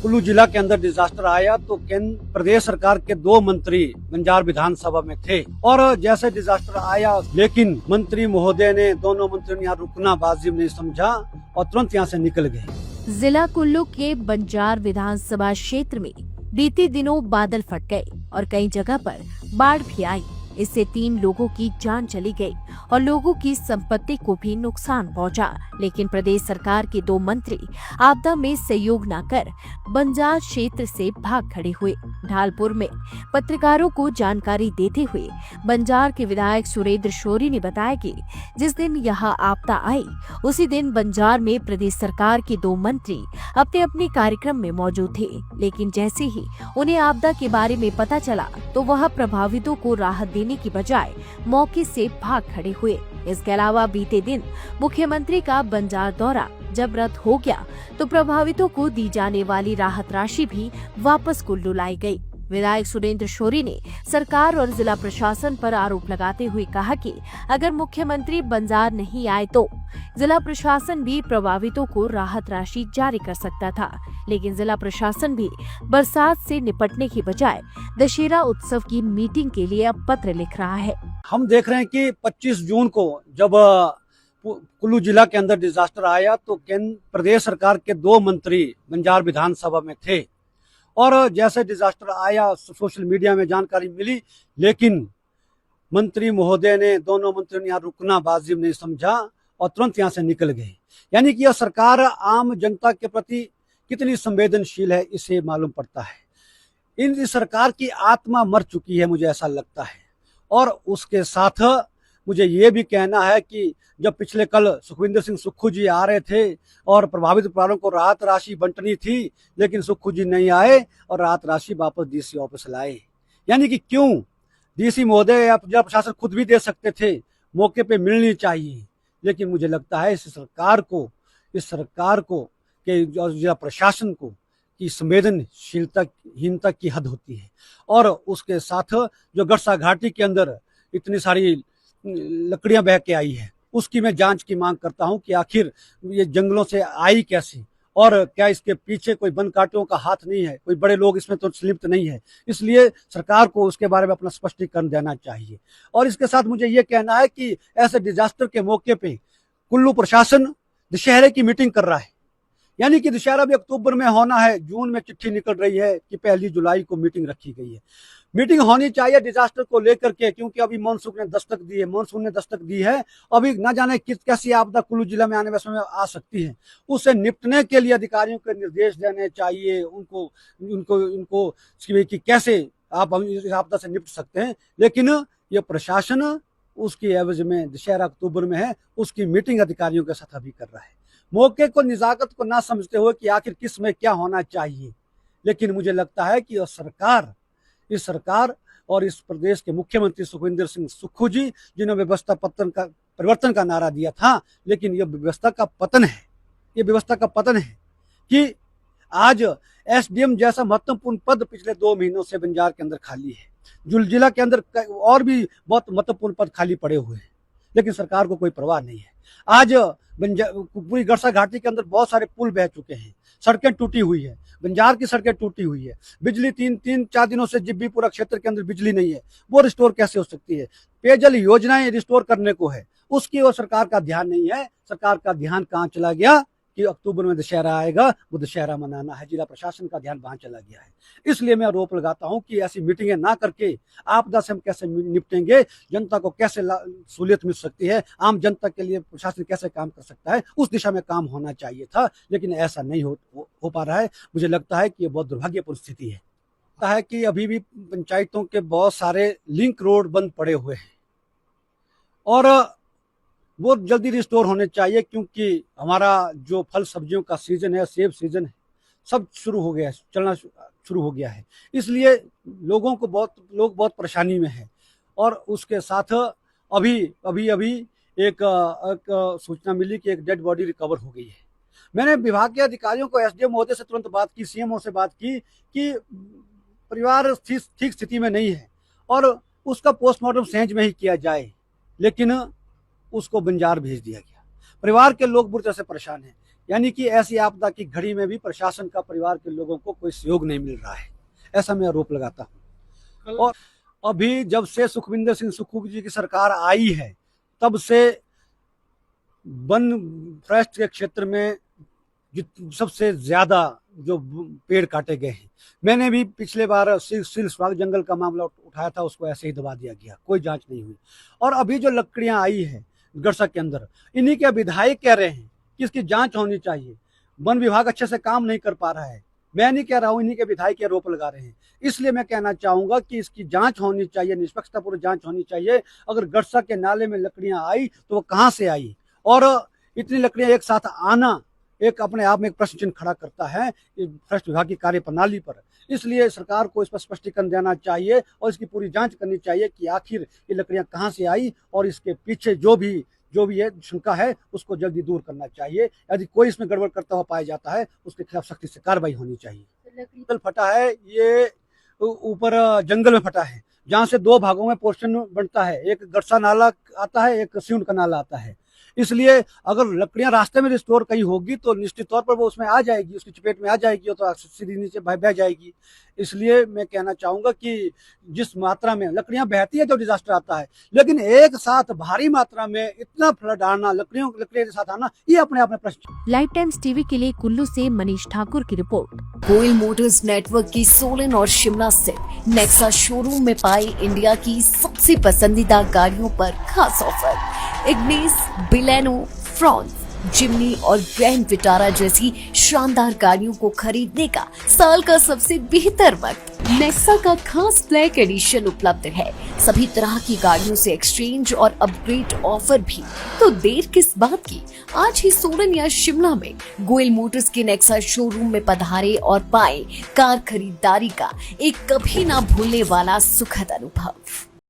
कुल्लू जिला के अंदर डिजास्टर आया तो केंद्र प्रदेश सरकार के 2 मंत्री बंजार विधानसभा में थे और जैसे डिजास्टर आया लेकिन मंत्री महोदय ने दोनों मंत्रियों ने यहाँ रुकना वाजिब नहीं समझा और तुरंत यहाँ से निकल गए। जिला कुल्लू के बंजार विधानसभा क्षेत्र में बीते दिनों बादल फट गए और कई जगह पर बाढ़ भी आई। इससे 3 लोगों की जान चली गई और लोगों की संपत्ति को भी नुकसान पहुंचा। लेकिन प्रदेश सरकार के 2 मंत्री आपदा में सहयोग न कर बंजार क्षेत्र से भाग खड़े हुए। ढालपुर में पत्रकारों को जानकारी देते हुए बंजार के विधायक सुरेंद्र शौरी ने बताया कि जिस दिन यहां आपदा आई उसी दिन बंजार में प्रदेश सरकार के 2 मंत्री अपने अपने कार्यक्रम में मौजूद थे, लेकिन जैसे ही उन्हें आपदा के बारे में पता चला तो वह प्रभावितों को राहत देने की बजाय मौके से भाग खड़े हुए। इसके अलावा बीते दिन मुख्यमंत्री का बंजार दौरा जब रद्द हो गया तो प्रभावितों को दी जाने वाली राहत राशि भी वापस कुल्लू लाई गई। विधायक सुरेंद्र शौरी ने सरकार और जिला प्रशासन पर आरोप लगाते हुए कहा कि अगर मुख्यमंत्री बंजार नहीं आए तो जिला प्रशासन भी प्रभावितों को राहत राशि जारी कर सकता था, लेकिन जिला प्रशासन भी बरसात से निपटने की बजाय दशहरा उत्सव की मीटिंग के लिए अब पत्र लिख रहा है। हम देख रहे हैं कि 25 जून को जब कुल्लू जिला के अंदर डिजास्टर आया तो केंद्र प्रदेश सरकार के 2 मंत्री बंजार विधानसभा में थे और जैसे डिजास्टर आया सोशल मीडिया में जानकारी मिली लेकिन मंत्री महोदय ने दोनों मंत्रियों ने यहाँ रुकना वाजिब नहीं समझा और तुरंत यहाँ से निकल गए। यानी कि यह सरकार आम जनता के प्रति कितनी संवेदनशील है इसे मालूम पड़ता है। इन सरकार की आत्मा मर चुकी है, मुझे ऐसा लगता है। और उसके साथ मुझे ये भी कहना है कि जब पिछले कल सुखविंदर सिंह सुक्खू जी आ रहे थे और प्रभावित परिवारों को राहत राशि बंटनी थी लेकिन सुक्खू जी नहीं आए और राहत राशि वापस डीसी ऑफिस लाए। यानी कि क्यों डीसी महोदय या जिला प्रशासन खुद भी दे सकते थे, मौके पे मिलनी चाहिए। लेकिन मुझे लगता है इस सरकार को के जिला प्रशासन को की संवेदनशीलता की हद होती है। और उसके साथ जो गरसा घाटी के अंदर इतनी सारी लकड़ियां बह के आई है उसकी मैं जांच की मांग करता हूं कि आखिर ये जंगलों से आई कैसी और क्या इसके पीछे कोई वन कांटों का हाथ नहीं है, कोई बड़े लोग इसमें तो लिप्त नहीं है। इसलिए सरकार को उसके बारे में अपना स्पष्टीकरण देना चाहिए। और इसके साथ मुझे ये कहना है कि ऐसे डिजास्टर के मौके पे कुल्लू प्रशासन दशहरे की मीटिंग कर रहा है। यानी कि दशहरा भी अक्टूबर में होना है, जून में चिट्ठी निकल रही है कि 1 जुलाई को मीटिंग रखी गई है। मीटिंग होनी चाहिए डिजास्टर को लेकर के, क्योंकि अभी मानसून ने दस्तक दी है। अभी न जाने कैसी आपदा कुल्लू जिला में आने वाले समय में आ सकती है। उससे निपटने के लिए अधिकारियों को निर्देश देने चाहिए उनको कि कैसे आप इस आपदा से निपट सकते हैं। लेकिन ये प्रशासन उसकी एवज में दशहरा अक्टूबर में है, उसकी मीटिंग अधिकारियों के साथ अभी कर रहा है, मौके को निजाकत को ना समझते हुए कि आखिर किस में क्या होना चाहिए। लेकिन मुझे लगता है कि इस सरकार और इस प्रदेश के मुख्यमंत्री सुखविंदर सिंह सुक्खू जी जिन्होंने व्यवस्था परिवर्तन का नारा दिया था, लेकिन यह व्यवस्था का पतन है कि आज एसडीएम जैसा महत्वपूर्ण पद पिछले 2 महीनों से बंजार के अंदर खाली है। जिला के अंदर और भी बहुत महत्वपूर्ण पद खाली पड़े हुए हैं, लेकिन सरकार को कोई परवाह नहीं है। आज पूरी गरसा घाटी के अंदर बहुत सारे पुल बह चुके हैं, सड़कें टूटी हुई है, बंजार की सड़कें टूटी हुई है, बिजली 3-4 दिनों से जिब्बीपुरा क्षेत्र के अंदर बिजली नहीं है, वो रिस्टोर कैसे हो सकती है? पेयजल योजनाएं रिस्टोर करने को है, उसकी ओर सरकार का ध्यान नहीं है। सरकार का ध्यान कहाँ चला गया कि अक्टूबर में दशहरा आएगा, वो दशहरा मनाना है। जिला प्रशासन का ध्यान वहां चला गया है। इसलिए मैं आरोप लगाता हूं कि ऐसी मीटिंगें ना करके आपदा से हम कैसे निपटेंगे, जनता को कैसे सहूलियत मिल सकती है, आम जनता के लिए प्रशासन कैसे काम कर सकता है, उस दिशा में काम होना चाहिए था। लेकिन ऐसा नहीं हो पा रहा है। मुझे लगता है कि ये बहुत दुर्भाग्यपूर्ण स्थिति है कि अभी भी पंचायतों के बहुत सारे लिंक रोड बंद पड़े हुए हैं और वो जल्दी रिस्टोर होने चाहिए, क्योंकि हमारा जो फल सब्जियों का सीजन है, सेब सीजन है, सब चलना शुरू हो गया है। इसलिए लोग बहुत परेशानी में है। और उसके साथ अभी एक सूचना मिली कि एक डेड बॉडी रिकवर हो गई है। मैंने विभाग के अधिकारियों को, एसडीएम महोदय से तुरंत बात की, सीएमओ से बात की कि परिवार ठीक स्थिति में नहीं है और उसका पोस्टमार्टम सहेज में ही किया जाए, लेकिन उसको बंजार भेज दिया गया। परिवार के लोग बुरी तरह से परेशान हैं। यानी कि ऐसी आपदा की घड़ी में भी प्रशासन का परिवार के लोगों को कोई सहयोग नहीं मिल रहा है, ऐसा मैं आरोप लगाता हूँ। और अभी जब से सुखविंदर सिंह सुक्खू जी की सरकार आई है, तब से वन फॉरेस्ट के क्षेत्र में सबसे ज्यादा जो पेड़ काटे गए हैं। मैंने भी पिछले बार सिलस्वाग जंगल का मामला उठाया था, उसको ऐसे ही दबा दिया गया, कोई जांच नहीं हुई। और अभी जो लकड़ियां आई है गड़सा के अंदर, इन्हीं के विधायक कह रहे हैं कि इसकी जांच होनी चाहिए। वन विभाग अच्छे से काम नहीं कर पा रहा है। मैं नहीं कह रहा हूं, इन्हीं के विधायक आरोप लगा रहे हैं। इसलिए मैं कहना चाहूंगा कि इसकी जांच होनी चाहिए, निष्पक्षतापूर्वक जांच होनी चाहिए। अगर गड़सा के नाले में लकड़ियां आई तो वो कहां से आई, और इतनी लकड़ियां एक साथ आना एक अपने आप में एक प्रश्न चिन्ह खड़ा करता है फॉरेस्ट विभाग की कार्य प्रणाली पर। इसलिए सरकार को इस पर स्पष्टीकरण देना चाहिए और इसकी पूरी जांच करनी चाहिए कि आखिर ये लकड़ियां कहां से आई, और इसके पीछे जो भी है शंका है उसको जल्दी दूर करना चाहिए। यदि कोई इसमें गड़बड़ करता हुआ पाया जाता है उसके खिलाफ सख्ती से कार्रवाई होनी चाहिए। लकड़ी फटा है, ये ऊपर जंगल में फटा है, जहाँ से दो भागों में पोर्शन बनता है, एक गड़सा नाला आता है, एक सिउंड का नाला आता है। इसलिए अगर लकड़ियां रास्ते में रिस्टोर कहीं होगी तो निश्चित तौर पर वो उसमें आ जाएगी, उसकी चपेट में आ जाएगी, तो सीधी नीचे बह जाएगी। इसलिए मैं कहना चाहूंगा कि जिस मात्रा में लकड़ियां बहती है जब डिजास्टर आता है, लेकिन एक साथ भारी मात्रा में इतना फ्लड आना, लकड़ियों के साथ आना, ये अपने आप में प्रश्न। लाइफ टाइम्स टीवी के लिए कुल्लू से मनीष ठाकुर की रिपोर्ट। गोयल मोटर्स नेटवर्क की सोलन और शिमला स्थित नेक्सा शोरूम में पाई इंडिया की सबसे पसंदीदा गाड़ियों पर खास ऑफर। इग्निस, बिलेनो, फ्रॉन्स, जिमनी और ग्रैंड विटारा जैसी शानदार गाड़ियों को खरीदने का साल का सबसे बेहतर वक्त। नेक्सा का खास ब्लैक एडिशन उपलब्ध है। सभी तरह की गाड़ियों से एक्सचेंज और अपग्रेड ऑफर भी। तो देर किस बात की, आज ही सोलन या शिमला में गोयल मोटर्स के नेक्सा शोरूम में पधारे और पाएं कार खरीदारी का एक कभी ना भूलने वाला सुखद अनुभव।